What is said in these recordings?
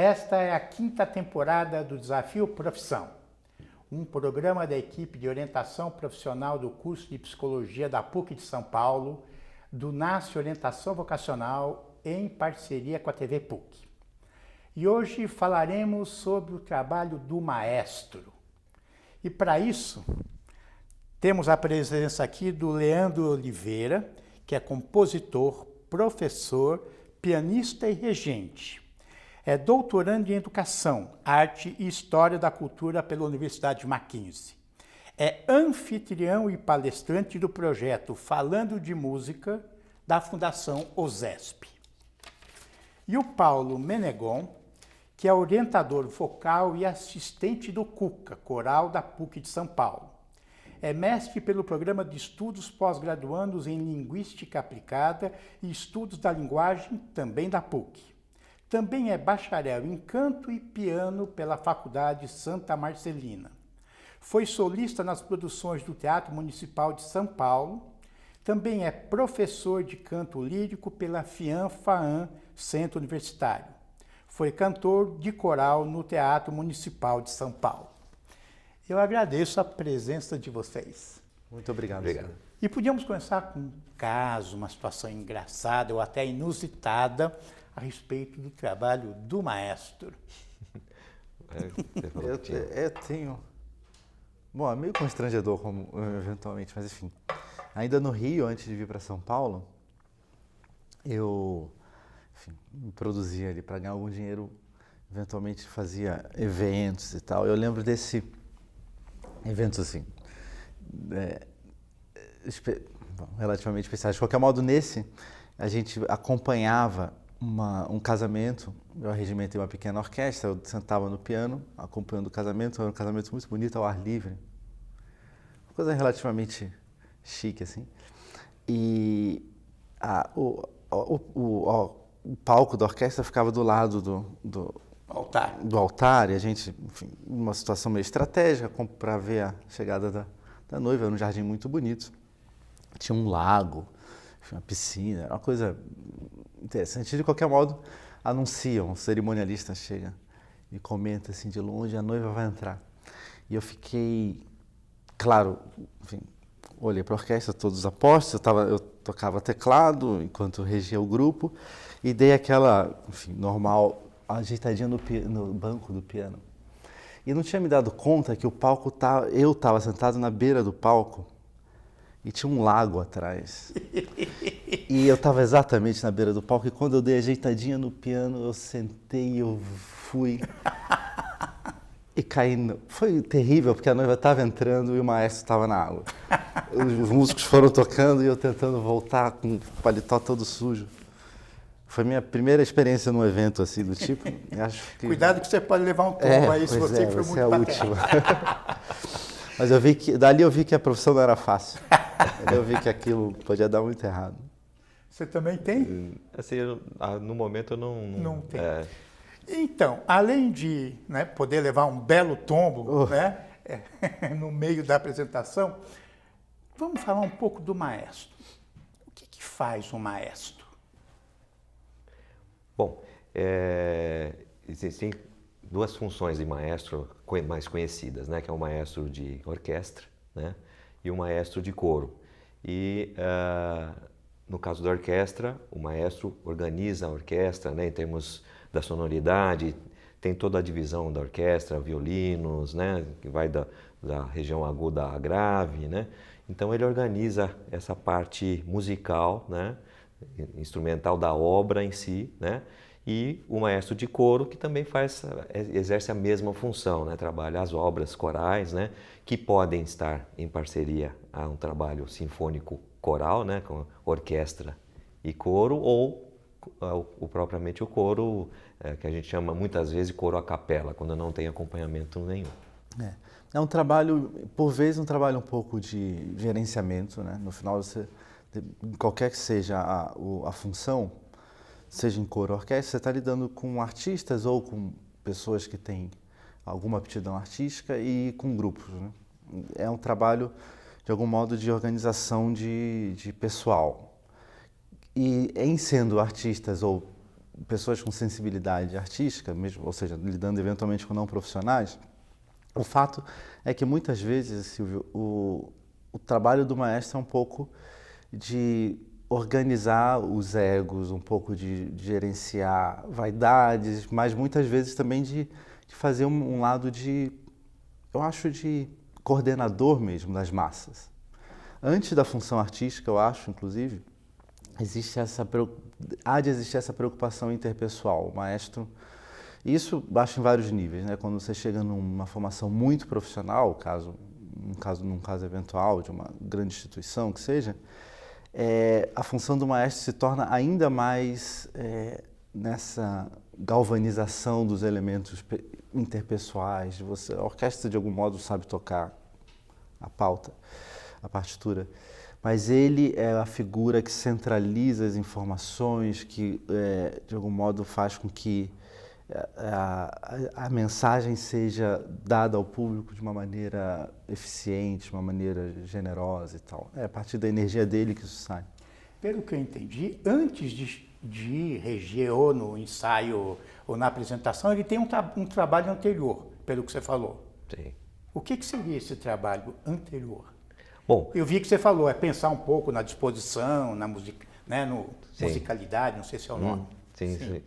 Esta é a 5ª temporada do Desafio Profissão, um programa da equipe de orientação profissional do curso de Psicologia da PUC de São Paulo, do NASCE Orientação Vocacional, em parceria com a TV PUC. E hoje falaremos sobre o trabalho do maestro. E para isso, temos a presença aqui do Leandro Oliveira, que é compositor, professor, pianista e regente. É doutorando em Educação, Arte e História da Cultura pela Universidade Mackenzie. É anfitrião e palestrante do projeto Falando de Música, da Fundação OSESP. E o Paulo Menegon, que é orientador vocal e assistente do CUCA, Coral da PUC de São Paulo. É mestre pelo Programa de Estudos Pós-Graduandos em Linguística Aplicada e Estudos da Linguagem, também da PUC. Também é bacharel em canto e piano pela Faculdade Santa Marcelina. Foi solista nas produções do Teatro Municipal de São Paulo. Também é professor de canto lírico pela FIAM-FAAM Centro Universitário. Foi cantor de coral no Teatro Municipal de São Paulo. Eu agradeço a presença de vocês. Muito obrigado. E podíamos começar com um caso, uma situação engraçada ou até inusitada a respeito do trabalho do maestro. Eu tenho... Bom, é meio constrangedor como, eventualmente, mas enfim. Ainda no Rio, antes de vir para São Paulo, eu me produzia ali para ganhar algum dinheiro, eventualmente fazia eventos e tal. Eu lembro desse evento assim, relativamente especiais. De qualquer modo, nesse, a gente acompanhava um casamento. Eu arregimentei uma pequena orquestra, eu sentava no piano, acompanhando o casamento. Era um casamento muito bonito, ao ar livre. Uma coisa relativamente chique, assim. E o palco da orquestra ficava do lado do altar, e a gente, enfim, numa situação meio estratégica, para ver a chegada da noiva. Era um jardim muito bonito. Tinha um lago, uma piscina, era uma coisa interessante. De qualquer modo, anunciam, o cerimonialista chega e comenta assim de longe: a noiva vai entrar. E eu fiquei, claro, enfim, olhei para a orquestra, todos apostos, eu tocava teclado enquanto regia o grupo e dei aquela, enfim, normal ajeitadinha no banco do piano. E não tinha me dado conta que o palco eu estava sentado na beira do palco e tinha um lago atrás. E eu estava exatamente na beira do palco, e quando eu dei ajeitadinha no piano, eu sentei e eu fui e caí. Foi terrível, porque a noiva estava entrando e o maestro estava na água. Os músicos foram tocando e eu tentando voltar com o paletó todo sujo. Foi minha primeira experiência num evento assim do tipo. Acho que... Cuidado que você pode levar um tombo aí se você for muito a última. Mas dali eu vi que a profissão não era fácil. Eu vi que aquilo podia dar muito errado. Você também tem? Assim, no momento eu não tem. Então, além de poder levar um belo tombo no meio da apresentação, vamos falar um pouco do maestro. O que faz um maestro? Bom, existem duas funções de maestro mais conhecidas, né? Que é o maestro de orquestra, né? E o maestro de coro. E no caso da orquestra, o maestro organiza a orquestra, né? Em termos da sonoridade, tem toda a divisão da orquestra, violinos, né? Que vai da região aguda à grave, né? Então ele organiza essa parte musical, né? Instrumental da obra em si, né? E o maestro de coro, que também exerce a mesma função, né? Trabalha as obras corais, né? Que podem estar em parceria a um trabalho sinfônico coral, né? Com orquestra e coro, ou propriamente o coro, que a gente chama muitas vezes de coro a capela, quando não tem acompanhamento nenhum. É um trabalho, por vezes, um trabalho um pouco de gerenciamento, né? No final, qualquer que seja a função, seja em coro ou orquestra, você está lidando com artistas ou com pessoas que têm alguma aptidão artística e com grupos, né? É um trabalho, de algum modo, de organização de pessoal. E em sendo artistas ou pessoas com sensibilidade artística, mesmo, ou seja, lidando eventualmente com não profissionais, o fato é que muitas vezes, Silvio, o trabalho do maestro é um pouco de organizar os egos, um pouco de gerenciar vaidades, mas muitas vezes também de fazer um lado eu acho, de coordenador mesmo das massas. Antes da função artística, eu acho, inclusive, há de existir essa preocupação interpessoal. O maestro, isso baixa em vários níveis, né? Quando você chega numa formação muito profissional, num caso eventual de uma grande instituição que seja, a função do maestro se torna ainda mais nessa galvanização dos elementos interpessoais. A orquestra, de algum modo, sabe tocar a pauta, a partitura, mas ele é a figura que centraliza as informações, que, de algum modo, faz com que a mensagem seja dada ao público de uma maneira eficiente, de uma maneira generosa e tal. É a partir da energia dele que isso sai. Pelo que eu entendi, antes de reger ou no ensaio ou na apresentação, ele tem um trabalho anterior, pelo que você falou. Sim. O que seria esse trabalho anterior? Bom, Eu vi que você falou, pensar um pouco na disposição, na musicalidade, não sei se é o nome. Sim.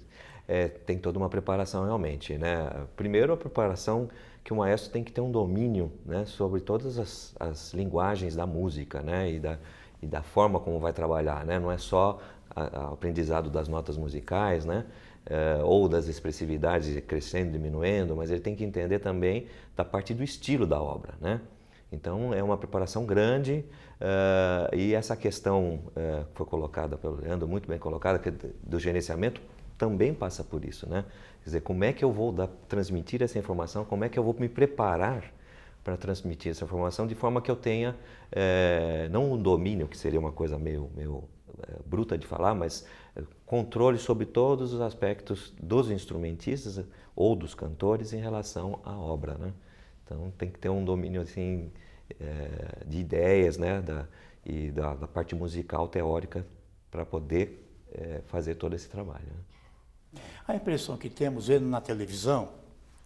Tem toda uma preparação realmente, né? Primeiro, a preparação que o maestro tem que ter um domínio, né, sobre todas as linguagens da música, né, e da forma como vai trabalhar, né? Não é só o aprendizado das notas musicais, né, ou das expressividades crescendo, diminuindo, mas ele tem que entender também da parte do estilo da obra, né? Então, é uma preparação grande e essa questão que foi colocada pelo Leandro, muito bem colocada, do gerenciamento, também passa por isso, né? Quer dizer, como é que eu vou transmitir essa informação, como é que eu vou me preparar para transmitir essa informação de forma que eu tenha, não um domínio, que seria uma coisa meio bruta de falar, mas controle sobre todos os aspectos dos instrumentistas ou dos cantores em relação à obra, né? Então tem que ter um domínio assim, de ideias, né, da parte musical teórica para poder fazer todo esse trabalho, né? A impressão que temos vendo na televisão,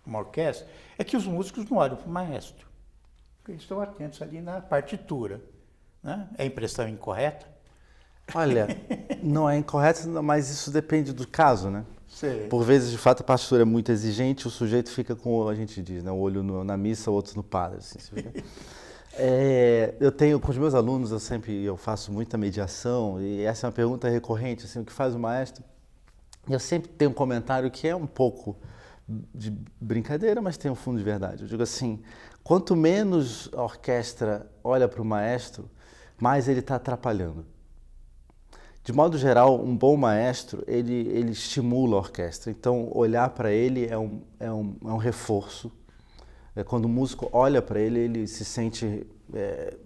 uma orquestra, é que os músicos não olham para o maestro, porque eles estão atentos ali na partitura, né? É impressão incorreta? Olha, não é incorreto, mas isso depende do caso, né? Sei. Por vezes, de fato, a partitura é muito exigente, o sujeito fica com, a gente diz, né, o olho na missa, o outro no padre. Assim, eu tenho, com os meus alunos, eu faço muita mediação, e essa é uma pergunta recorrente, assim, o que faz o maestro? Eu sempre tenho um comentário que é um pouco de brincadeira, mas tem um fundo de verdade. Eu digo assim, quanto menos a orquestra olha para o maestro, mais ele está atrapalhando. De modo geral, um bom maestro, ele estimula a orquestra. Então, olhar para ele é um reforço. Quando o músico olha para ele, ele se sente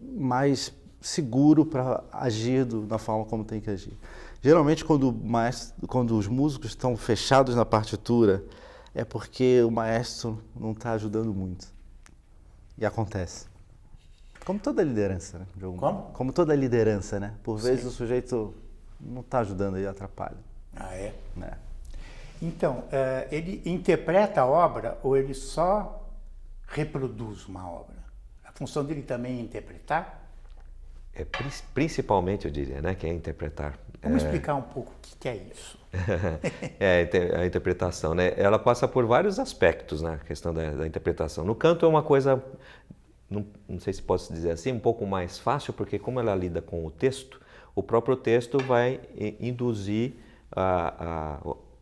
mais seguro para agir da forma como tem que agir. Geralmente, quando os músicos estão fechados na partitura, é porque o maestro não está ajudando muito. E acontece. Como toda liderança, né? Como toda liderança, né? Por vezes o sujeito não está ajudando e atrapalha. Ah, é? Né? Então, ele interpreta a obra ou ele só reproduz uma obra? A função dele também é interpretar? Principalmente, eu diria, né, que é interpretar. Vamos explicar um pouco o que é isso. A interpretação, né? Ela passa por vários aspectos, né, a questão da interpretação. No canto é uma coisa, não sei se posso dizer assim, um pouco mais fácil, porque como ela lida com o texto, o próprio texto vai induzir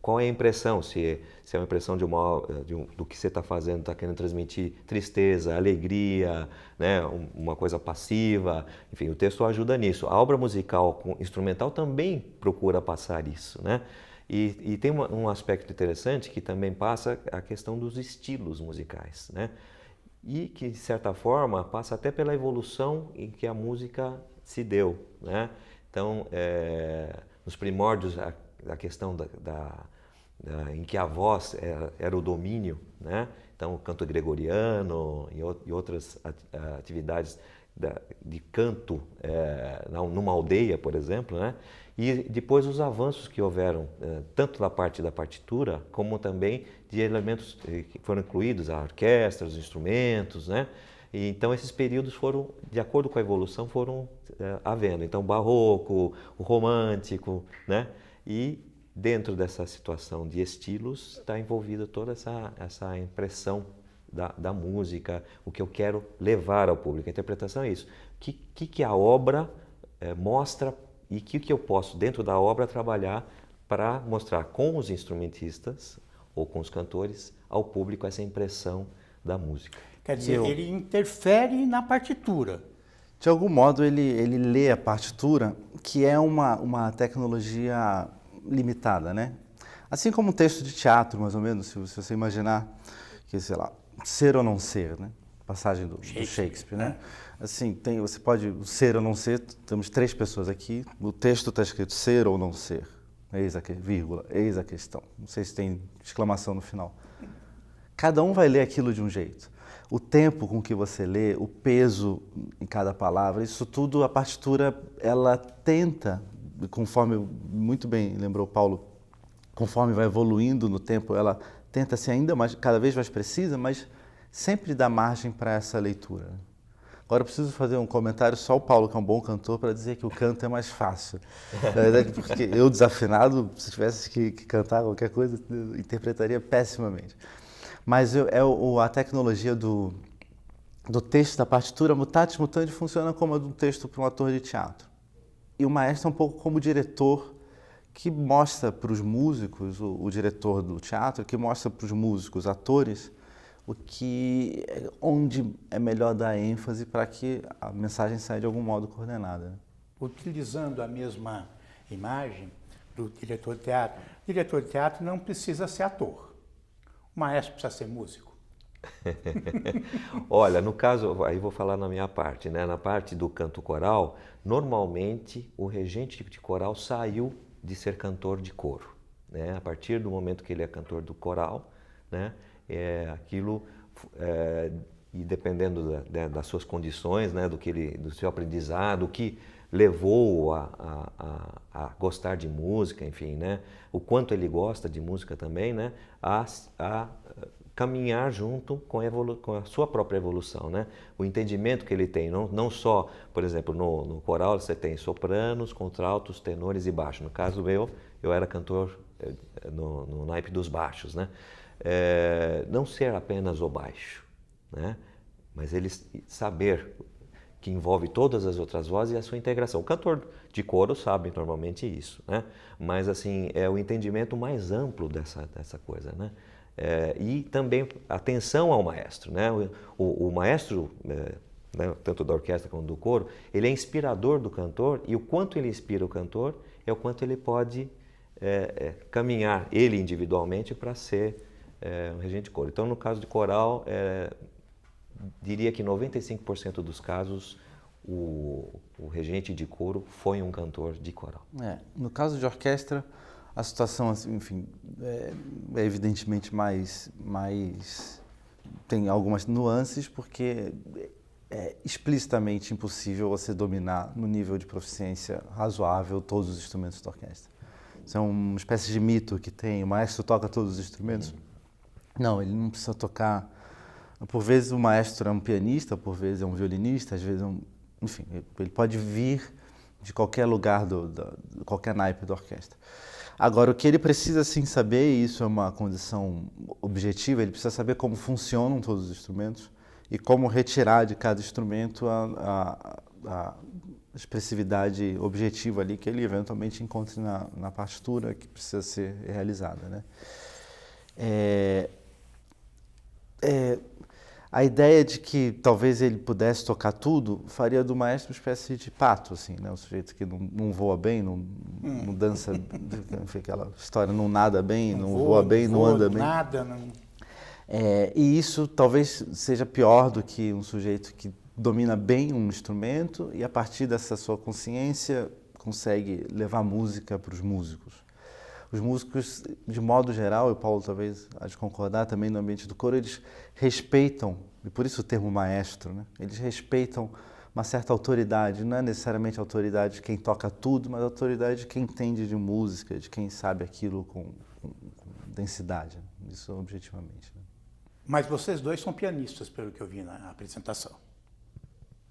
qual é a impressão, se é uma impressão do que você está fazendo, está querendo transmitir tristeza, alegria, né, uma coisa passiva, enfim, o texto ajuda nisso. A obra musical instrumental também procura passar isso, né? E tem um aspecto interessante que também passa a questão dos estilos musicais, né? E que, de certa forma, passa até pela evolução em que a música se deu, né? Então, nos primórdios, a questão em que a voz era o domínio, né? Então, o canto gregoriano e outras atividades de canto numa aldeia, por exemplo, né? E depois os avanços que houveram, tanto da parte da partitura, como também de elementos que foram incluídos, a orquestra, os instrumentos, né? E então esses períodos foram, de acordo com a evolução, foram havendo. Então o barroco, o romântico, né? E dentro dessa situação de estilos está envolvida toda essa impressão da música, o que eu quero levar ao público. A interpretação é isso. O que a obra mostra e o que eu posso, dentro da obra, trabalhar para mostrar com os instrumentistas ou com os cantores ao público essa impressão da música. Quer dizer, ele interfere na partitura. De algum modo, ele lê a partitura, que é uma tecnologia limitada, né? Assim como um texto de teatro, mais ou menos, se você imaginar que, sei lá, ser ou não ser, né? Passagem do Shakespeare, né? Assim, você pode ser ou não ser, temos 3 pessoas aqui, o texto está escrito ser ou não ser, eis a questão. Não sei se tem exclamação no final. Cada um vai ler aquilo de um jeito. O tempo com que você lê, o peso em cada palavra, isso tudo a partitura, ela tenta, conforme muito bem lembrou Paulo, conforme vai evoluindo no tempo, ela tenta ser ainda mais, cada vez mais precisa, mas sempre dá margem para essa leitura. Agora eu preciso fazer um comentário, só o Paulo, que é um bom cantor, para dizer que o canto é mais fácil. Na verdade, porque eu, desafinado, se tivesse que cantar qualquer coisa, eu interpretaria pessimamente. Mas a tecnologia do texto, da partitura, mutatis mutandis, funciona como a do texto para um ator de teatro. E o maestro é um pouco como o diretor que mostra para os músicos, o diretor do teatro, que mostra para os músicos, atores, onde é melhor dar ênfase para que a mensagem saia de algum modo coordenada. Utilizando a mesma imagem do diretor de teatro, o diretor de teatro não precisa ser ator. O maestro precisa ser músico. Olha, no caso, aí vou falar na minha parte, né? Na parte do canto coral, normalmente o regente de coral saiu de ser cantor de coro, né? A partir do momento que ele é cantor do coral, né? E dependendo das suas condições, né? Do seu aprendizado, o que levou a gostar de música, enfim, né? O quanto ele gosta de música também, né? A caminhar junto com a sua própria evolução, né? O entendimento que ele tem, não só, por exemplo, no coral você tem sopranos, contraltos, tenores e baixos. No caso eu era cantor no naipe dos baixos, né? Não ser apenas o baixo, né? Mas ele saber que envolve todas as outras vozes e a sua integração. O cantor de coro sabe normalmente isso, né? Mas assim, é o entendimento mais amplo dessa coisa, né? E também atenção ao maestro, né? O maestro, né, tanto da orquestra como do coro, ele é inspirador do cantor, e o quanto ele inspira o cantor é o quanto ele pode caminhar, ele individualmente, para ser um regente de coro. Então, no caso de coral, diria que 95% dos casos o regente de coro foi um cantor de coral. No caso de orquestra, a situação, enfim, é evidentemente mais tem algumas nuances, porque é explicitamente impossível você dominar no nível de proficiência razoável todos os instrumentos da orquestra. Isso é uma espécie de mito que tem, o maestro toca todos os instrumentos. Não, ele não precisa tocar. Por vezes o maestro é um pianista, por vezes é um violinista, às vezes enfim, ele pode vir de qualquer lugar, qualquer naipe da orquestra. Agora, o que ele precisa sim saber, e isso é uma condição objetiva, ele precisa saber como funcionam todos os instrumentos e como retirar de cada instrumento a expressividade objetiva ali que ele eventualmente encontre na partitura que precisa ser realizada, né? A ideia de que talvez ele pudesse tocar tudo faria do maestro uma espécie de pato, assim, né? Um sujeito que não voa bem, não dança, enfim, aquela história, não nada bem, não voa bem, não anda bem. Nada, não... E isso talvez seja pior do que um sujeito que domina bem um instrumento e a partir dessa sua consciência consegue levar música para os músicos. Os músicos, de modo geral, e o Paulo talvez há de concordar também no ambiente do coro, eles respeitam, e por isso o termo maestro, né? Eles respeitam uma certa autoridade, não é necessariamente a autoridade de quem toca tudo, mas a autoridade de quem entende de música, de quem sabe aquilo com densidade, isso objetivamente. Né? Mas vocês dois são pianistas, pelo que eu vi na apresentação.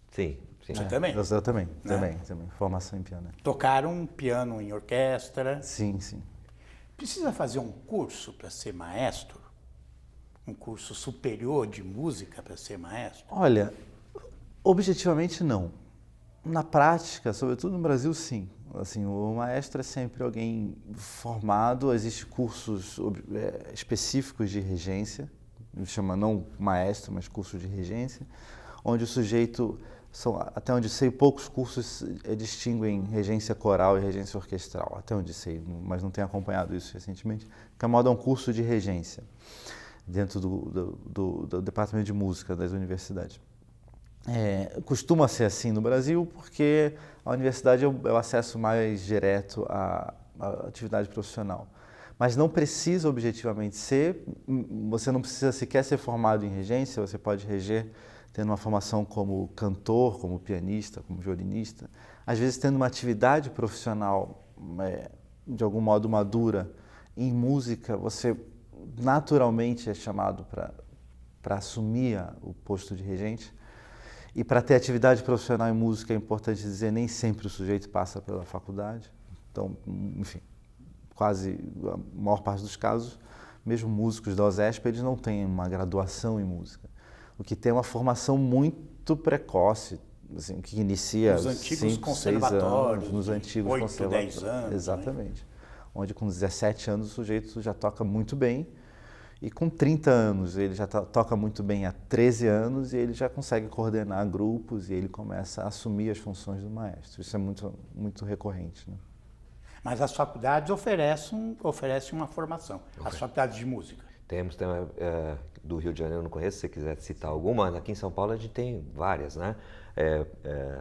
Sim, sim. Você também? Eu também, Né? também, formação em piano. Tocaram piano em orquestra. Sim, sim. Precisa fazer um curso para ser maestro? Um curso superior de música para ser maestro? Olha, objetivamente não. Na prática, sobretudo no Brasil, sim. Assim, o maestro é sempre alguém formado, existem cursos específicos de regência, chama não maestro, mas curso de regência, onde o sujeito, até onde sei, poucos cursos distinguem regência coral e regência orquestral, até onde sei, mas não tenho acompanhado isso recentemente, que a moda é um curso de regência dentro do departamento de música das universidades. Costuma ser assim no Brasil porque a universidade é o acesso mais direto à atividade profissional. Mas não precisa objetivamente ser, você não precisa sequer ser formado em regência, você pode reger tendo uma formação como cantor, como pianista, como violinista. Às vezes tendo uma atividade profissional de algum modo madura em música, você naturalmente é chamado para assumir o posto de regente. E para ter atividade profissional em música, é importante dizer, nem sempre o sujeito passa pela faculdade. Então, enfim, quase a maior parte dos casos, mesmo músicos da USESP, eles não têm uma graduação em música. O que tem uma formação muito precoce, assim, que inicia nos antigos 5, conservatórios, 6 anos, nos antigos 8, conservatórios. 10 anos. Exatamente. Né? Onde com 17 anos o sujeito já toca muito bem. E com 30 anos, ele já toca muito bem há 13 anos e ele já consegue coordenar grupos e ele começa a assumir as funções do maestro. Isso é muito, muito recorrente. Né? Mas as faculdades oferecem uma formação, as faculdades de música. Temos do Rio de Janeiro, não conheço, se você quiser citar alguma. Aqui em São Paulo a gente tem várias, né?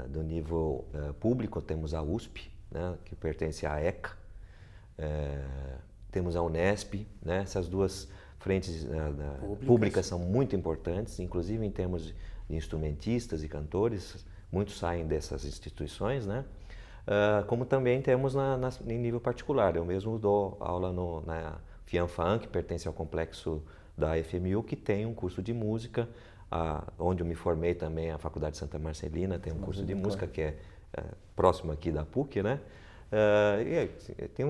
Do nível público temos a USP, né? Que pertence à ECA. Temos a Unesp, né? Essas duas frentes públicas são muito importantes, inclusive em termos de instrumentistas e cantores, muitos saem dessas instituições, né? Como também temos em nível particular. Eu mesmo dou aula na FIANFAN, que pertence ao complexo da FMU, que tem um curso de música, onde eu me formei também, a Faculdade Santa Marcelina tem um curso de música que é próximo aqui da PUC, né? Tem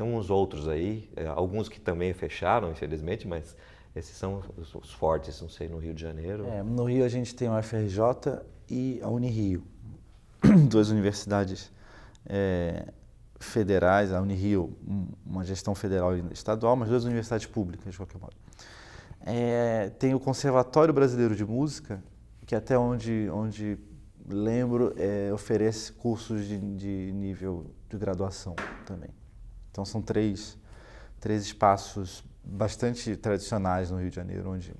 uns outros aí, alguns que também fecharam, infelizmente, mas esses são os fortes, não sei, no Rio de Janeiro. No Rio a gente tem a UFRJ e a Unirio, duas universidades federais, a Unirio, uma gestão federal e estadual, mas duas universidades públicas, de qualquer modo. Tem o Conservatório Brasileiro de Música, que até onde lembro, oferece cursos de nível de graduação também. Então são três espaços bastante tradicionais no Rio de Janeiro, onde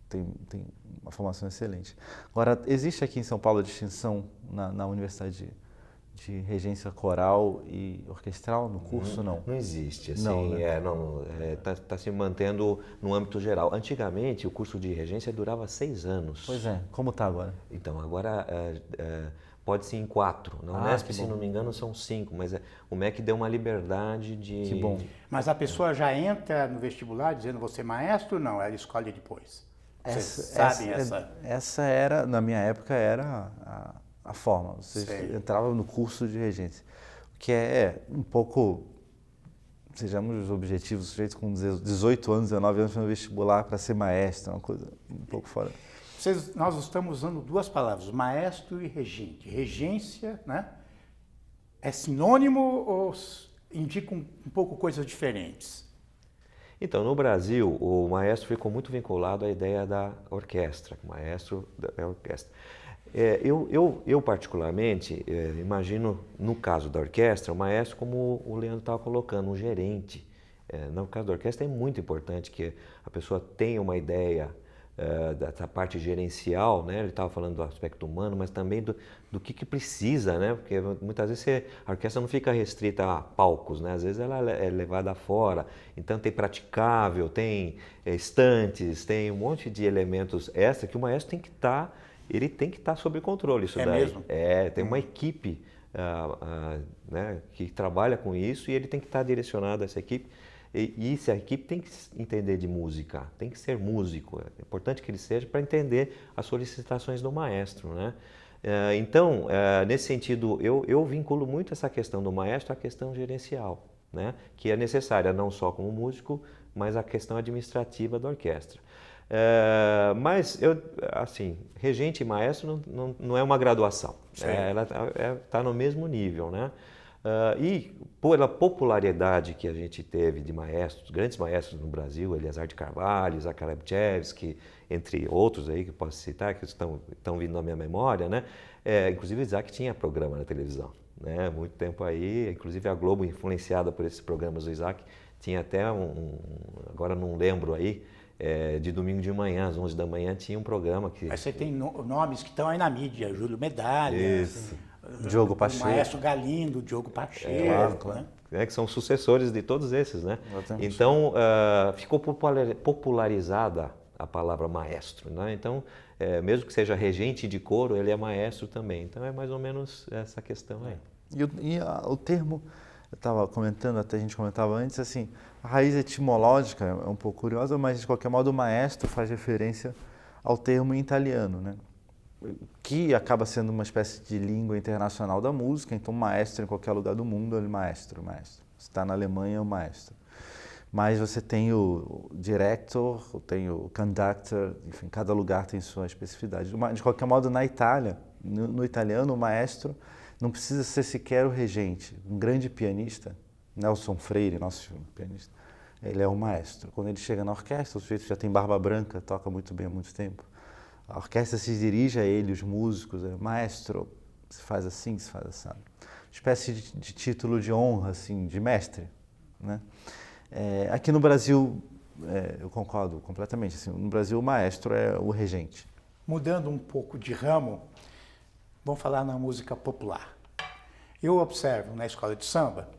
tem uma formação excelente. Agora, existe aqui em São Paulo a distinção na Universidade de regência coral e orquestral no curso? Não existe, assim, não, né? Tá se mantendo no âmbito geral. Antigamente, o curso de regência durava 6 anos. Pois é, como está agora? Então, agora pode ser em 4. Na Unesp, se não me engano, são 5, mas o MEC deu uma liberdade de... Que bom. Mas a pessoa já entra no vestibular dizendo você é maestro ou não? Ela escolhe depois? Vocês sabem essa? Essa era, na minha época, era a forma. Você entrava no curso de regência, o que é um pouco, sejamos objetivos, o sujeito com 18 anos, 19 anos no vestibular para ser maestro, uma coisa um pouco fora. Nós estamos usando duas palavras, maestro e regente. Regência, né? É sinônimo ou indica um pouco coisas diferentes? Então, no Brasil, o maestro ficou muito vinculado à ideia da orquestra, maestro da orquestra. Eu particularmente, imagino, no caso da orquestra, o maestro, como o Leandro estava colocando, um gerente. No caso da orquestra é muito importante que a pessoa tenha uma ideia da parte gerencial, né? Ele estava falando do aspecto humano, mas também do que precisa, né? Porque muitas vezes a orquestra não fica restrita a palcos, né? Às vezes ela é levada fora, então tem praticável, tem estantes, tem um monte de elementos extra que o maestro tem que estar ele tem que estar sob controle, isso daí. Mesmo? Tem uma equipe né, que trabalha com isso e ele tem que estar direcionado a essa equipe. E essa equipe tem que entender de música, tem que ser músico. É importante que ele seja para entender as solicitações do maestro, né? Então, nesse sentido, eu vinculo muito essa questão do maestro à questão gerencial, né? Que é necessária não só como músico, mas a questão administrativa da orquestra. Mas, assim, regente e maestro não é uma graduação, ela está no mesmo nível, né? E pela popularidade que a gente teve de maestros, grandes maestros no Brasil, Eleazar de Carvalho, Isaac Lebchevsky, entre outros aí que eu posso citar, que estão vindo na minha memória, né? Inclusive Isaac tinha programa na televisão, né? Muito tempo aí, inclusive a Globo, influenciada por esses programas do Isaac, tinha até agora não lembro aí, de domingo de manhã, às 11 da manhã, tinha um programa que... Mas você tem nomes que estão aí na mídia, Júlio Medalha, Diogo Pacheco, o Maestro Galindo, Diogo Pacheco, claro. né? Que são sucessores de todos esses, né? Exatamente. Então, ficou popularizada a palavra maestro, né? Então, mesmo que seja regente de coro, ele é maestro também. Então, é mais ou menos essa questão aí. E o termo, eu estava comentando, até a gente comentava antes, assim, a raiz etimológica é um pouco curiosa, mas de qualquer modo o maestro faz referência ao termo em italiano, né? Que acaba sendo uma espécie de língua internacional da música, então maestro em qualquer lugar do mundo, ele maestro. Você está na Alemanha, é o maestro. Mas você tem o director, tem o conductor, enfim, cada lugar tem sua especificidade. De qualquer modo, na Itália, no italiano, o maestro não precisa ser sequer o regente. Um grande pianista, Nelson Freire, nosso pianista, ele é o maestro. Quando ele chega na orquestra, o sujeito já tem barba branca, toca muito bem há muito tempo. A orquestra se dirige a ele, os músicos, maestro, se faz assim, se faz assim. Espécie de título de honra, assim, de mestre, né? Aqui no Brasil, eu concordo completamente, assim, no Brasil o maestro é o regente. Mudando um pouco de ramo, vamos falar na música popular. Eu observo na escola de samba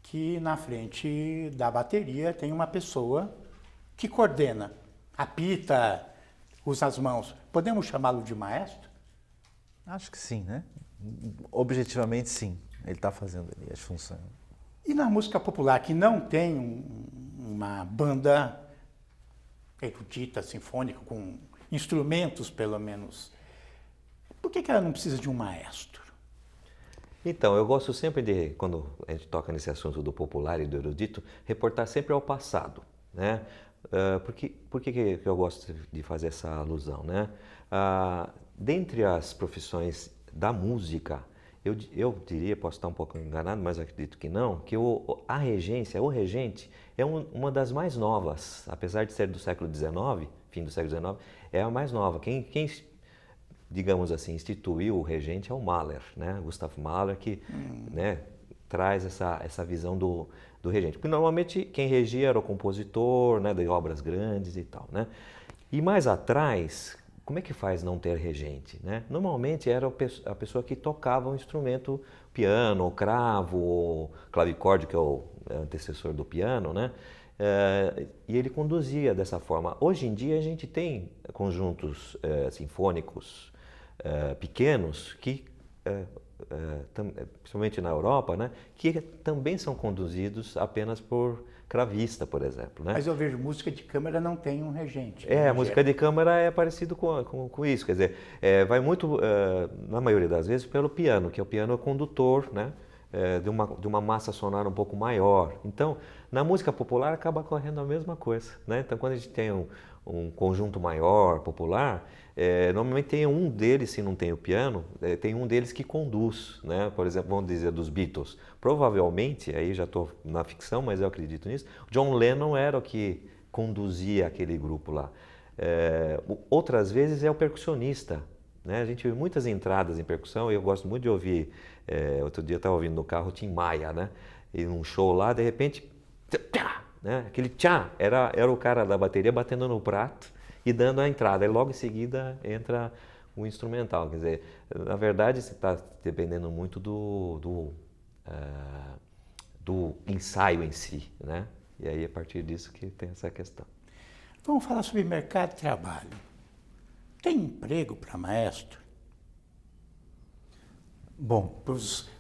que na frente da bateria tem uma pessoa que coordena, apita, usa as mãos. Podemos chamá-lo de maestro? Acho que sim, né? Objetivamente, sim. Ele está fazendo ali as funções. E na música popular, que não tem uma banda erudita, sinfônica, com instrumentos, pelo menos, por que ela não precisa de um maestro? Então, eu gosto sempre de, quando a gente toca nesse assunto do popular e do erudito, reportar sempre ao passado, né? Por que eu gosto de fazer essa alusão, né? Dentre as profissões da música, eu diria, posso estar um pouco enganado, mas acredito que não, que a regência, o regente, é uma das mais novas, apesar de ser do século XIX, fim do século XIX, é a mais nova. Quem digamos assim, instituiu o regente é o Mahler, né? Gustav Mahler, que né, traz essa visão do regente. Porque normalmente quem regia era o compositor, né, de obras grandes e tal, né? E mais atrás, como é que faz não ter regente, né? Normalmente era a pessoa que tocava um instrumento, piano, o cravo, o clavicorde, que é o antecessor do piano, né? E ele conduzia dessa forma. Hoje em dia a gente tem conjuntos sinfônicos pequenos que principalmente na Europa, né, que também são conduzidos apenas por cravista, por exemplo, né? Mas eu vejo música de câmara não tem um regente. A música de câmara é parecido com isso, quer dizer, vai muito, na maioria das vezes, pelo piano, que é o piano condutor, né, de uma massa sonora um pouco maior. Então, na música popular acaba ocorrendo a mesma coisa, né? Então, quando a gente tem um conjunto maior, popular, normalmente tem um deles, se não tem o piano, tem um deles que conduz, né? Por exemplo, vamos dizer dos Beatles. Provavelmente, aí já estou na ficção, mas eu acredito nisso, John Lennon era o que conduzia aquele grupo lá. Outras vezes é o percussionista, né? A gente vê muitas entradas em percussão e eu gosto muito de ouvir, outro dia eu estava ouvindo no carro Tim Maia, né? E num show lá, de repente, né? Aquele tchá era o cara da bateria batendo no prato e dando a entrada. E logo em seguida entra o instrumental. Quer dizer, na verdade, você está dependendo muito do ensaio em si, né? E aí, a partir disso que tem essa questão. Vamos falar sobre mercado de trabalho. Tem emprego para maestro? Bom,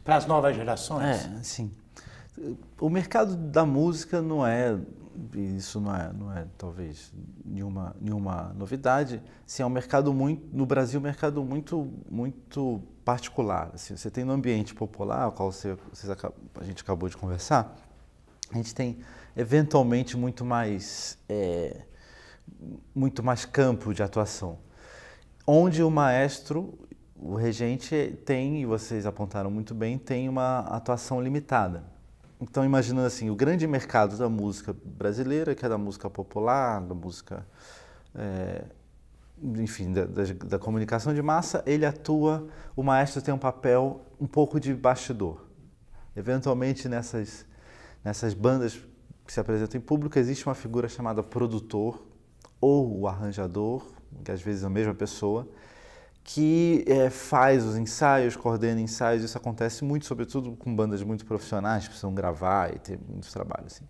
Para as novas gerações? sim. O mercado da música isso não é talvez nenhuma novidade. Sim, é um mercado no Brasil, um mercado muito particular. Assim, você tem no ambiente popular, o qual a gente acabou de conversar, a gente tem eventualmente muito mais campo de atuação, onde o maestro, o regente tem, e vocês apontaram muito bem, tem uma atuação limitada. Então, imaginando assim, o grande mercado da música brasileira, que é da música popular, da música, enfim, da comunicação de massa, o maestro tem um papel um pouco de bastidor. Eventualmente, nessas bandas que se apresentam em público, existe uma figura chamada produtor ou o arranjador, que às vezes é a mesma pessoa, que faz os ensaios, coordena ensaios. Isso acontece muito, sobretudo com bandas muito profissionais, que precisam gravar e ter muitos trabalhos. Assim.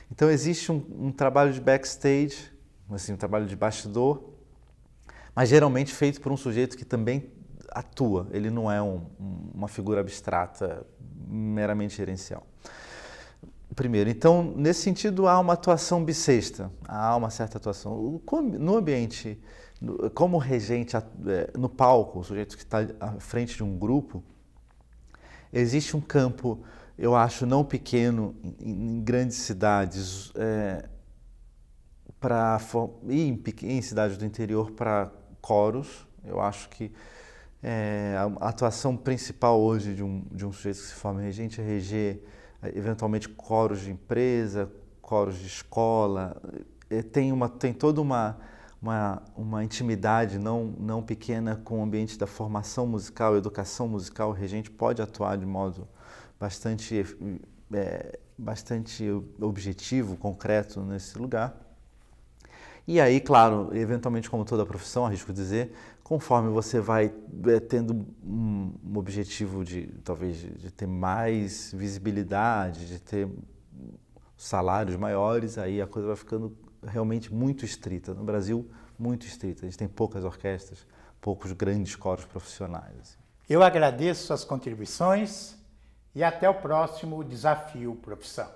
Então existe um trabalho de backstage, assim, um trabalho de bastidor, mas geralmente feito por um sujeito que também atua. Ele não é uma figura abstrata, meramente gerencial. Primeiro, então, nesse sentido, há uma atuação bissexta, há uma certa atuação. No ambiente, como regente, no palco, o sujeito que está à frente de um grupo, existe um campo, eu acho, não pequeno, em grandes cidades, em cidades do interior, para coros. Eu acho que a atuação principal hoje de um sujeito que se forma regente é reger eventualmente coros de empresa, coros de escola, tem toda uma intimidade não pequena com o ambiente da formação musical, educação musical. O regente pode atuar de modo bastante objetivo, concreto nesse lugar. E aí, claro, eventualmente, como toda profissão, arrisco dizer, conforme você vai tendo um objetivo talvez de ter mais visibilidade, de ter salários maiores, aí a coisa vai ficando realmente muito estrita. No Brasil, muito estrita. A gente tem poucas orquestras, poucos grandes coros profissionais. Assim. Eu agradeço suas contribuições e até o próximo Desafio Profissão.